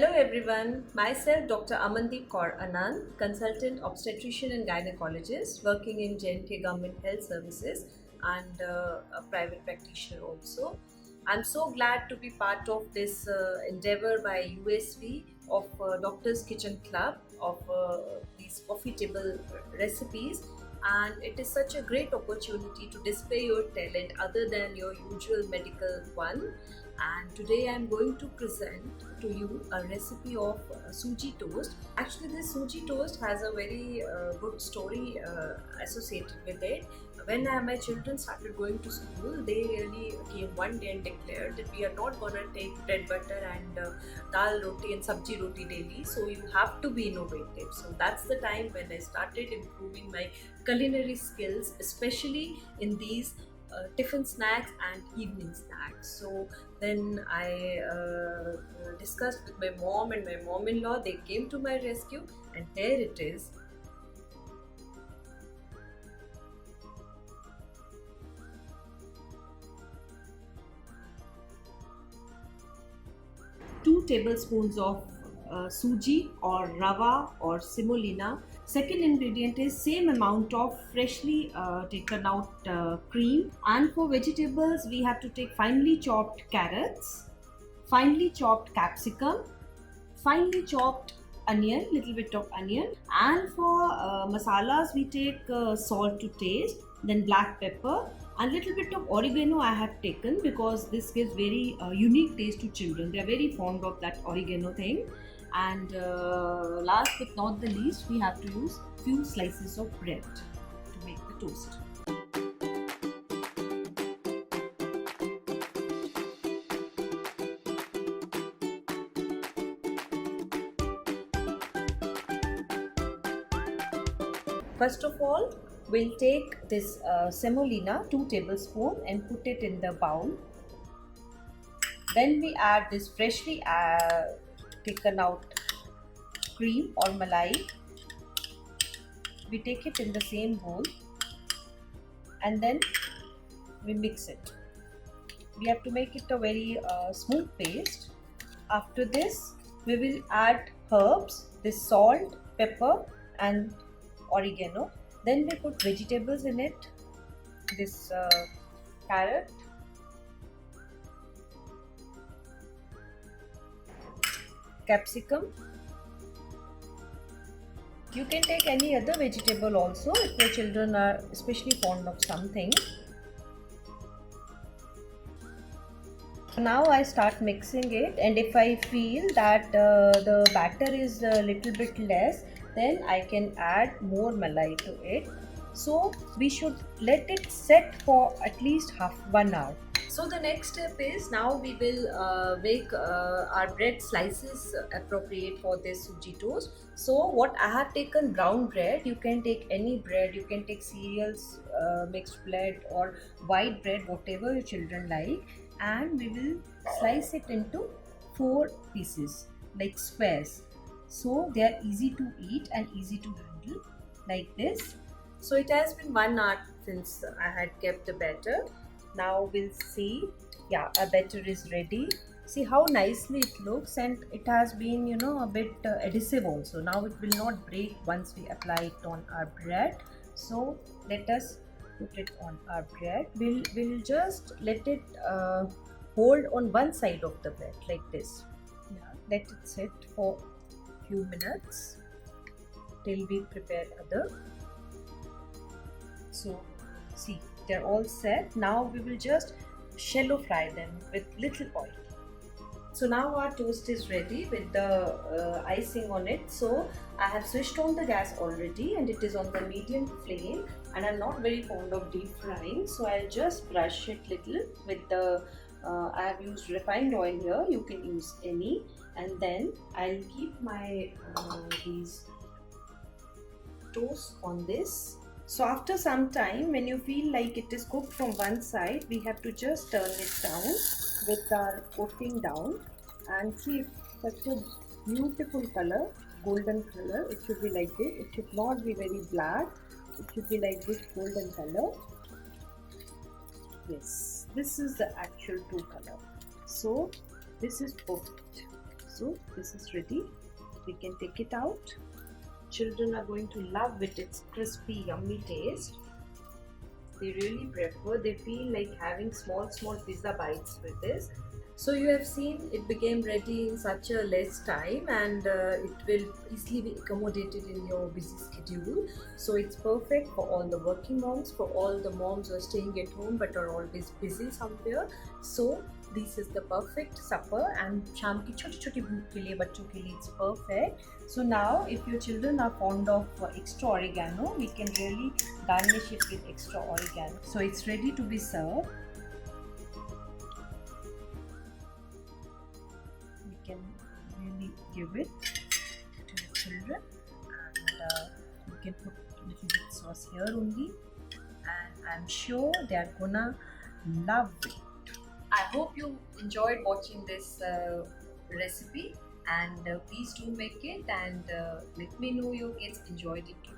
Hello everyone, myself Dr. Amandeep Kaur Anand, consultant obstetrician and gynecologist working in J&K Government Health Services and a private practitioner also. I'm so glad to be part of this endeavor by USV of Doctor's Kitchen Club of these coffee table recipes, and it is such a great opportunity to display your talent other than your usual medical one. And today I'm going to present to you a recipe of suji toast. Actually, this suji toast has a very good story associated with it. When my children started going to school, they really came one day and declared that we are not gonna take bread butter and dal roti and sabji roti daily, so you have to be innovative. So that's the time when I started improving my culinary skills, especially in these tiffin snacks and evening snacks. So then I discussed with my mom and my mom-in-law. They came to my rescue, and here it is. 2 tablespoons of suji or rava or semolina. Second ingredient is same amount of freshly taken out cream. And for vegetables, we have to take finely chopped carrots, finely chopped capsicum, finely chopped onion, little bit of onion. And for masalas, we take salt to taste, then black pepper and little bit of oregano I have taken because this gives very unique taste to children. They are very fond of that oregano thing. And last but not the least, we have to use few slices of bread to make the toast. First of all, we'll take this semolina 2 tablespoons and put it in the bowl. Then we add this freshly taken out cream or malai. We take it in the same bowl and then we mix it. We have to make it a very smooth paste. After this, we will add herbs, this salt, pepper and oregano. Then we put vegetables in it, this carrot, capsicum. You can take any other vegetable also if your children are especially fond of something. Now I start mixing it, and if I feel that the batter is a little bit less, then I can add more malai to it. So we should let it set for at least 1 hour. So the next step is, now we will make our bread slices appropriate for this suji toast. So what I have taken brown bread, you can take any bread, you can take cereals, mixed bread or white bread, whatever your children like, and we will slice it into 4 pieces like squares, so they are easy to eat and easy to handle like this. So it has been 1 hour since I had kept the batter. Now we'll see. Yeah, our batter is ready. See how nicely it looks, and it has been, a bit adhesive also. Now it will not break once we apply it on our bread. So let us put it on our bread. We'll just let it hold on one side of the bread like this. Yeah, let it sit for few minutes till we prepare other. So see, they're all set. Now we will just shallow fry them with little oil. So now our toast is ready with the icing on it. So I have switched on the gas already and it is on the medium flame, and I'm not very fond of deep frying, so I'll just brush it little with the I have used refined oil here, you can use any, and then I'll keep my these toast on this. So after some time, when you feel like it is cooked from one side, we have to just turn it down with our coating down, and see, such a beautiful color, golden color. It should be like this. It should not be very black. It should be like this golden color. Yes, this is the actual true color. So this is perfect. So this is ready. We can take it out. Children are going to love it. It's crispy, yummy taste. They really prefer. They feel like having small pizza bites with this. So you have seen it became ready in such a less time, and it will easily be accommodated in your busy schedule. So it's perfect for all the working moms, for all the moms who are staying at home but are always busy somewhere. So this is the perfect supper, and शाम की छोटी छोटी भूख के लिए बच्चों के लिए it's perfect. So now if your children are fond of extra oregano, we can really garnish it with extra oregano. So it's ready to be served. We can really give it to the children, and you can put a little bit sauce here only, and I'm sure they are gonna love it. I hope you enjoyed watching this recipe, and please do make it, and let me know your kids enjoyed it too.